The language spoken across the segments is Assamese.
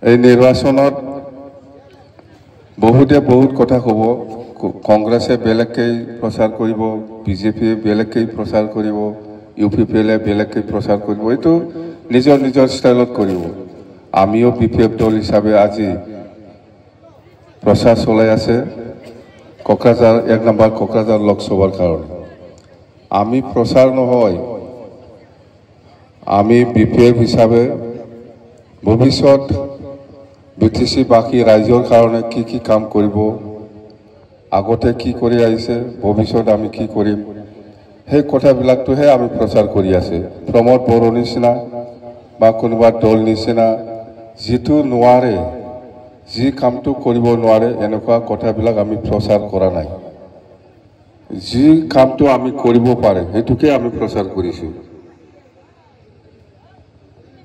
এই নিৰ্বাচনত বহুতে বহুত কথা কব কংগ্ৰেসে বেলেগকেই প্ৰচাৰ কৰব বিজেপি বেলেগকেই প্ৰচাৰ কৰব ইউপিপিএলে বেলেগকেই প্ৰচাৰ কৰব এইটো নিজৰ নিজৰ স্টাইলত করব আমিও বিপিএফ দল হিসাবে আজি প্রচার চলাই আছে কোকরাঝার 1 নম্বর কোকরাঝার লোকসভার কারণে আমি প্রচার নহয় আমি বিপিএফ হিসাবে ভবিষ্যৎ বিটিসি বাকি ৰাজ্যৰ কাৰণে কি কাম কৰব আগতে কি কৰে আইছে ভবিষ্যৎ আমি কি কৰিম সেই কথাবিলাকটোহে আমি প্ৰচাৰ কৰি আছে প্ৰমোদ বড়ো নিচিনা বা কোনোবা দল নিচিনা যেটো নোৱাৰে যি কামটো কৰিব নোৱাৰে এনেকুৱা কথাবিলাক আমি প্ৰচাৰ কৰা নাই যি কামটো আমি কৰিব পাৰে সেইটোকে আমি প্ৰচাৰ কৰিছো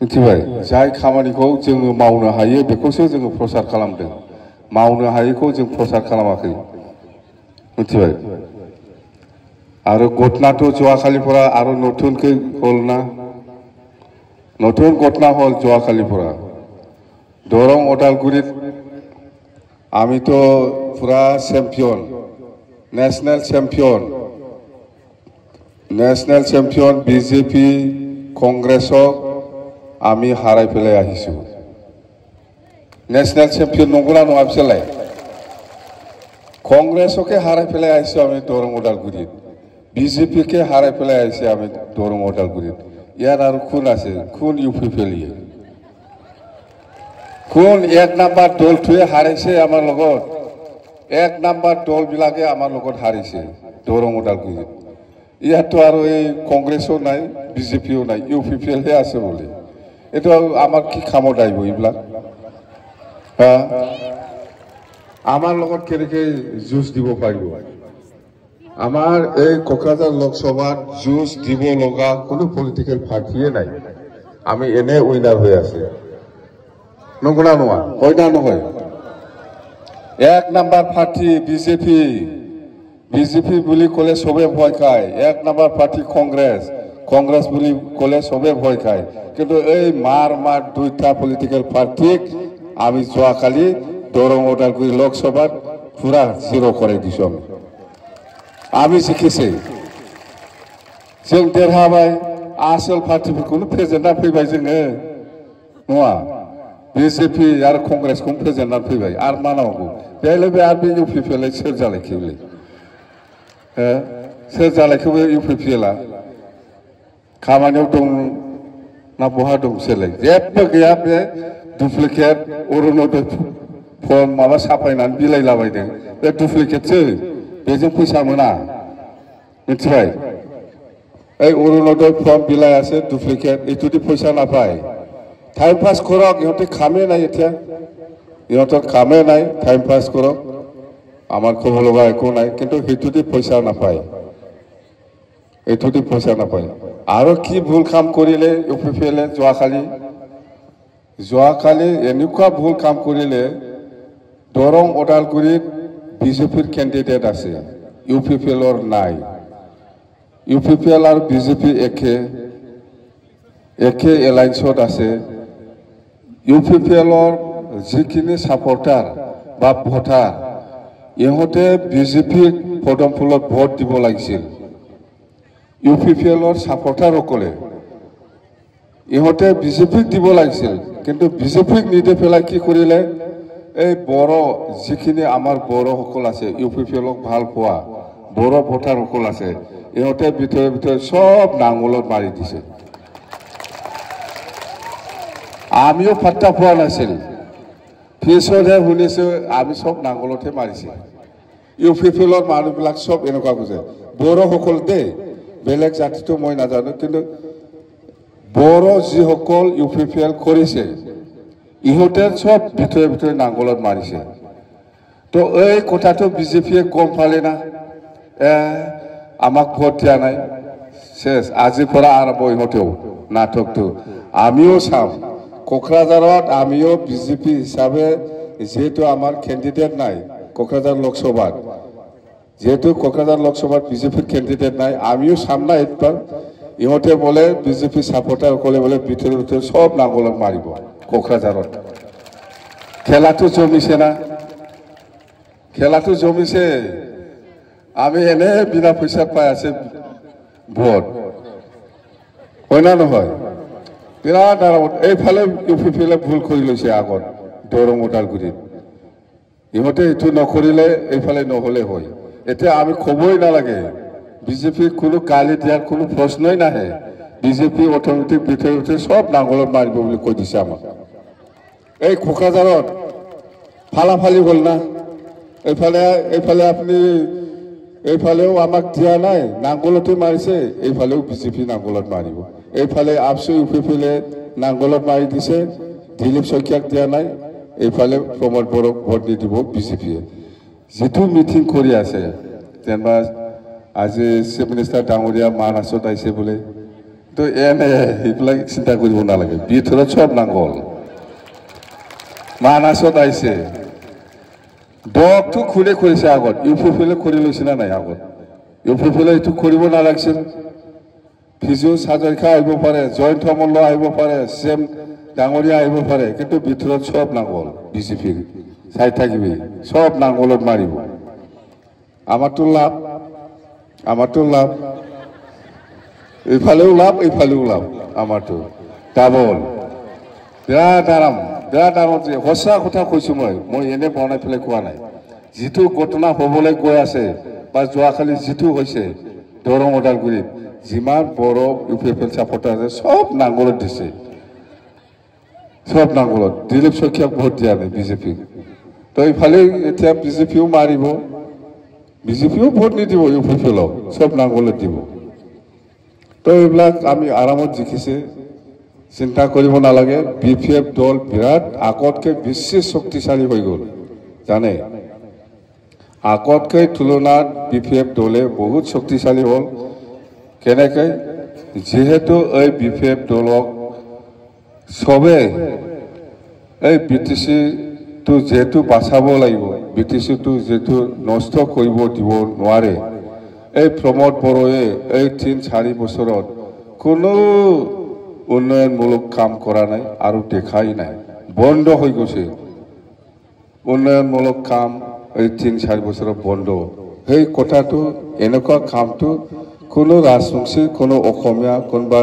मिथिबाय जाय खामानिखौ जोङो मावनो हायो बेखौसो जोङो प्रचार खालामदों मावनो हायैखौ जों प्रचार खालामाखै मिथिबाय आरो घटनाथ' जवाखालिफोरा आरो नतुनकै हल ना नतुन घटना हल जवाखालिफोरा दरं अदालगुरित आमिथ' पुरा चेम्पियन नेशनेल चेम्पियन बीजेपी कांग्रेसक আমি হারাই ফেলে আহিছো ন্যাশনাল চ্যাম্পিয়ন নগরা নয় ফেলে কংগ্রেসকে হারাই ফেলে আইছো আমি দরং ওদালগুড়িত বিজেপি কে হারাই ফেলে আইছে আমি দরং ওদালগুড়িত ইয়ার আর কোন আছে কোন ইউপি ফেলিয়ে কোন 1 নাম্বার দল থুয়ে হারাইছে আমার লগত 1 নাম্বার দল বিলাকে আমার লগত হারিছে দরং ওদালগুড়িত ইয়ার তো আর এই কংগ্রেসও নাই বিজেপিও নাই ইউপি ফেলে আছে বলে এটা আমার কি কামত আইব এইবিলাক আমার লগত কেনেকে জুজ দিব পাৰিব আমার এই কোকরাঝার লোকসভাত জুজ দিব লগা কোনো পলিটিক্যাল পার্টিয়ে নাই আমি এনে উইনার হয়ে আছে নগনা নয় হয় না নহয় 1 নাম্বার পার্টি বিজেপি বলি কলে সবে ভয় খায় 1 নাম্বার পার্টি কংগ্রেস বলি কলে সবে ভয় খায় কিন্তু এই মার দুইটা পলিটিক্যাল পার্টি আমি যোৱাকালি দৰং ওদালগুৰি লোকসভাত পুরা জিরো করে দিছো আমি জিকিছে जों देरहाबाय आसल पार्टीफोरखौनो फेजेनना फैबाय जोङो नङा बिजेपि आरो कंग्रेसखौनो फेजेनना फैबाय आरो मा नांगौ बेलाय बे आरो बे इउपिपिएल सोर जालायखैलै सोर जालायखैबो इउपिपिएलआ खामानियाव दं ना बहा दं बिसोरलाय जेबो गैया बे डुप्लिकेट अरुणोदय फर्म माबा साफायनानै बिलाइलाबायदों बे डुप्लिकेटसो बेजों फैसा मोना मिथिबाय এই অৰুণোদয় ফৰ্ম বিলাই আছে ডুপ্লিকেট এইটোদি পয়সা নাপায় টাইম পাস কৰক ইহঁতে কামে নাই এতিয়া ইহঁতৰ কামে নাই টাইম পাস কৰক আমাৰ ক'ব লগা একো নাই কিন্তু সেইটোদি পয়সা নাপায় এইটোদি পয়সা নাপায় আৰু কি ভুল কাম কৰিলে ইউপিপিএলে যোৱাকালি এনেকুৱা ভুল কাম কৰিলে দৰং ওদালগুৰিত বিজেপিৰ কেণ্ডিডেট আছে ইউপিপিএলৰ নাই ইউপিপিএল আৰ বিজেপি একে এলায়েন্সত আছে ইউপিপিএলৰ যিখিনি সাপোৰ্টাৰ বা ভোটাৰ ইহঁতে বিজেপিক পদম ফুলত ভোট দিব লাগিছিল ইউপিপিএলৰ সাপোৰ্টাৰসকলে ইহঁতে বিজেপিক দিব লাগিছিল কিন্তু বিজেপিক নিদি পেলাই কি কৰিলে এই বড় যিখিনি আমাৰ বড়সকল আছে ইউপিপিএলক ভাল পোৱা বড় ভোটাৰসকল আছে ইহঁতে ভিতৰে সব নাঙলত মাৰি দিছে আমিও পাত্তা পোৱা নাছিল পিছতহে শুনিছো আমি সব নাঙলতে মাৰিছে ইউপিপিএলৰ মানুহবিলাক সব এনেকুৱা বুজে বড়সকল দেই বেলেগ জাতিটো মই নাজানো কিন্তু বড় যিসকল ইউপিপিএল কৰিছে ইহঁতে সব ভিতৰে নাঙলত মাৰিছে তো এই কথাটো বিজেপিয়ে গম পালে না আমাক ভোট দিয়া নাই শেষ আজিৰ পৰা আৰম্ভ ইহঁতেও নাটকটো আমিও চাম কোকৰাঝাৰত আমিও বিজেপি হিচাপে যেহেতু আমাৰ কেণ্ডিডেট নাই কোকৰাঝাৰ লোকসভাত যেহেতু কোকৰাঝাৰ লোকসভাত বিজেপিৰ কেণ্ডিডেট নাই আমিও চাম না একবাৰ ইহঁতে বলে বিজেপি সাপোৰ্টাৰসকলে বলে ভিতৰে সব নাঙলত মাৰিব কোকৰাঝাৰত খেলাটো জমিছে না খেলাটো জমিছে আমি এনে বিনা পইচা পাই আছে ভোট হয় না নহয় বিৰাট আৰামত এইফালে ইউপিফালে ভুল কৰি লৈছে আগত দৰং ওদালগুৰিত ইহঁতে এইটো নকৰিলে এইফালে নহ'লে হয় এতিয়া আমি ক'বই নালাগে বিজেপি কোনো গালি দিয়াৰ কোনো প্ৰশ্নই নাহে বিজেপি অৰ্থনৈতিক ভিতৰতে সব নাঙলত মাৰিব বুলি কৈ দিছে আমাক এই কোকৰাঝাৰত ফালাফালি হ'ল না এইফালে আপুনি এইফালেও আমাক দিয়া নাই নাঙলতে মাৰিছে এইফালেও বিজেপি নাঙলত মাৰিব এইফালে আপচু ইউপিফালে নাঙলত মাৰি দিছে দিলীপ শইকীয়াক দিয়া নাই এইফালে প্ৰমোদ বড়োক ভোট নিদিব বিজেপিয়ে যিটো মিটিং কৰি আছে যেনিবা আজি চিফ মিনিষ্টাৰ ডাঙৰীয়া মানাছত আহিছে বোলে তো এনে সেইবিলাক চিন্তা কৰিব নালাগে ভিতৰত সব নাঙল মানাছত আহিছে ডকটো খুলে কৰিছে আগত ইউপিফালে কৰি লৈছে না নাই আগত ইউপিফালে এইটো কৰিব নালাগিছিল ফিজু হাজৰিকা আহিব পাৰে জয়ন্ত মল্ল আহিব পাৰে চেম ডাঙৰীয়া আহিব পাৰে কিন্তু ভিতৰত সব নাঙল বিজেপিৰ চাই থাকিবি সব নাঙলত মাৰিব আমাৰতো লাভ এইফালেও লাভ আমাৰতো ডাবল বিৰাট আৰামত সঁচা কথা কৈছো মই এনে বনাই পেলাই কোৱা নাই যিটো ঘটনা হ'বলৈ গৈ আছে বা যোৱাকালি যিটো হৈছে দৰং ওদালগুৰিত যিমান বড় ইউপিএফএল ছাপৰ্টাৰ আছে সব নাঙলত দিছে সব নাঙলত দিলীপ শইকীয়াক ভোট দিয়া নাই বিজেপিক তো এইফালে এতিয়া বিজেপিও মাৰিব বিজেপিও ভোট নিদিব ইউপিএফএলক সব নাঙলত দিব তো এইবিলাক আমি আৰামত জিকিছে চিন্তা কৰিব নালাগে বিপিএফ দল বিৰাট আগতকৈ বেছি শক্তিশালী হৈ গ'ল জানে আগতকৈ তুলনাত বিপিএফ দলে বহুত শক্তিশালী হ'ল কেনেকৈ যেহেতু এই বিপিএফ দলক সবে এই বিটিচিটো যেহেতু বাচাব লাগিব বিটিচিটো যেহেতু নষ্ট কৰিব দিব নোৱাৰে এই প্ৰমোদ বড়োৱে এই ৩-৪ বছৰত কোনো উন্নয়নমূলক কাম কৰা নাই আৰু দেখাই নাই বন্ধ হৈ গৈছে উন্নয়নমূলক কাম এই ৩-৪ বছৰত বন্ধ সেই কথাটো এনেকুৱা কামটো কোনো ৰাজবংশী কোনো অসমীয়া কোনোবা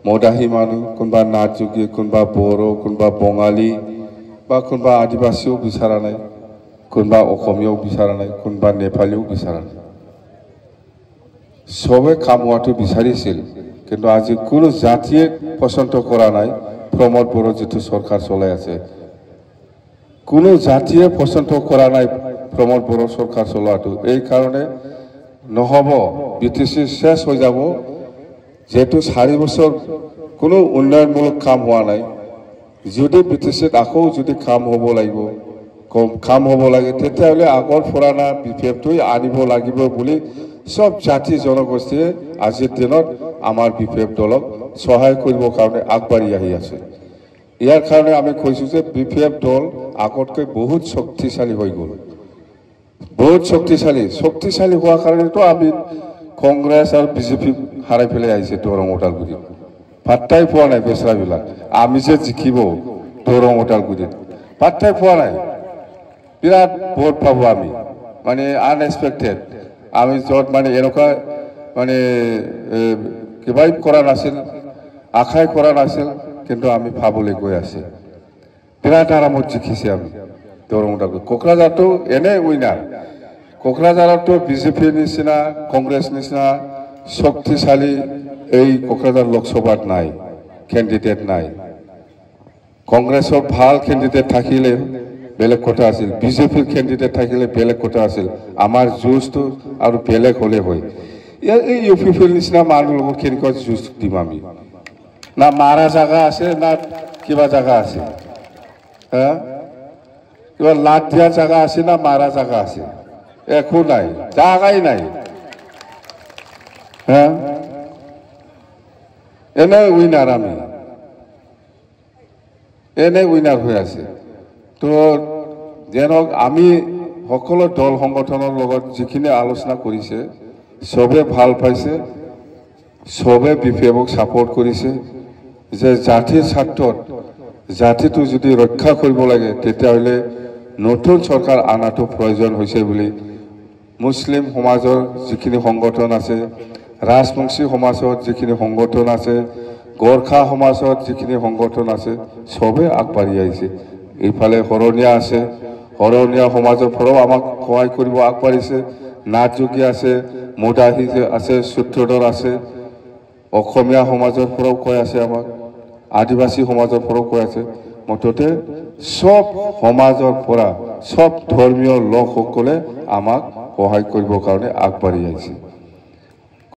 মদাহী মানুহ কোনোবা নাথযোগী কোনোবা বড়ো কোনোবা বঙালী বা কোনোবা আদিবাসীও বিচৰা নাই কোনোবা অসমীয়াও বিচৰা নাই কোনোবা নেপালীও বিচৰা নাই সবে কাম হোৱাটো বিচাৰিছিল কিন্তু আজি কোনো জাতিয়ে পছন্দ কৰা নাই প্ৰমোদ বড়ো যিটো চৰকাৰ চলাই আছে কোনো জাতিয়ে পছন্দ কৰা নাই প্ৰমোদ বড়ো চৰকাৰ চলোৱাটো এই কাৰণে নহ'ব বিটিচি শেষ হৈ যাব যেহেতু 4 বছৰ কোনো উন্নয়নমূলক কাম হোৱা নাই যদি বিটিচিত আকৌ যদি কাম হ'ব লাগে তেতিয়াহ'লে আগৰ পুৰণা বিপিএফটোই আনিব লাগিব বুলি সব জাতি জনগোষ্ঠীয়ে আজিৰ দিনত আমাৰ বিপিএফ দলক সহায় কৰিবৰ কাৰণে আগবাঢ়ি আহি আছে ইয়াৰ কাৰণে আমি কৈছোঁ যে বিপিএফ দল আগতকৈ বহুত শক্তিশালী হৈ গ'ল বহুত শক্তিশালী হোৱাৰ কাৰণেতো আমি কংগ্ৰেছ আৰু বিজেপি হাৰাই পেলাই আহিছে দৰং ওদালগুৰিত পাত্তাই পোৱা নাই বেচৰাবিলাক আমি যে জিকিব দৰং ওদালগুৰিত পাত্তাই পোৱা নাই বিৰাট ভোট পাব আমি মানে আনএক্সপেক্টেড আমি য'ত মানে এনেকুৱা মানে কিবাই কৰা নাছিল আশাই কৰা নাছিল কিন্তু আমি পাবলৈ গৈ আছে বিৰাট আৰামত জিকিছে আমি দৰং ওদালগুৰি কোকৰাঝাৰটো এনে উইনাৰ কোকৰাঝাৰতো বিজেপিৰ নিচিনা কংগ্ৰেছ নিচিনা শক্তিশালী এই কোকৰাঝাৰ লোকসভাত নাই কেণ্ডিডেট নাই কংগ্ৰেছৰ ভাল কেণ্ডিডেট থাকিলে বেলেগ কথা আছিল বিজেপিৰ কেণ্ডিডেট থাকিলে বেলেগ কথা আছিল আমাৰ যুঁজটো আৰু বেলেগ হ'লে হয় এই ইউপিএফএল নিচিনা মানুহৰ লগত কেনেকুৱা যুঁজ দিম আমি না মাৰা জাগা আছে না কিবা জাগা আছে কিবা লাট দিয়া জাগা আছে না মাৰা জাগা আছে একো নাই জাগাই নাই এনে উইনাৰ আমি এনে উইনাৰ হৈ আছে তো যেনক আমি সকলো দল সংগঠনৰ লগত যিখিনি আলোচনা কৰিছে সবে ভাল পাইছে সবে বিপিএফক সাপোৰ্ট কৰিছে যে জাতিৰ স্বাৰ্থত জাতিটো যদি ৰক্ষা কৰিব লাগে তেতিয়াহ'লে নতুন চৰকাৰ আনাটো প্ৰয়োজন হৈছে বুলি মুছলিম সমাজৰ যিখিনি সংগঠন আছে, ৰাজবংশী সমাজত যিখিনি সংগঠন আছে, গোৰ্খা সমাজত যিখিনি সংগঠন আছে, চবে আগবাঢ়ি আহিছে। এইফালে শৰণীয়া আছে, শৰণীয়া সমাজৰ পৰাও আমাক সহায় কৰিব আগবাঢ়িছে। নাথযোগী আছে, মুদাহী আছে, সূত্ৰধৰ আছে, অসমীয়া সমাজৰ পৰাও কৈ আছে আমাক, আদিবাসী সমাজৰ পৰাও কৈ আছে। মুঠতে সব সমাজৰ পৰা সব ধৰ্মীয় লোকসকলে আমাক সহায় কৰিবৰ কাৰণে আগবাঢ়ি আহিছে।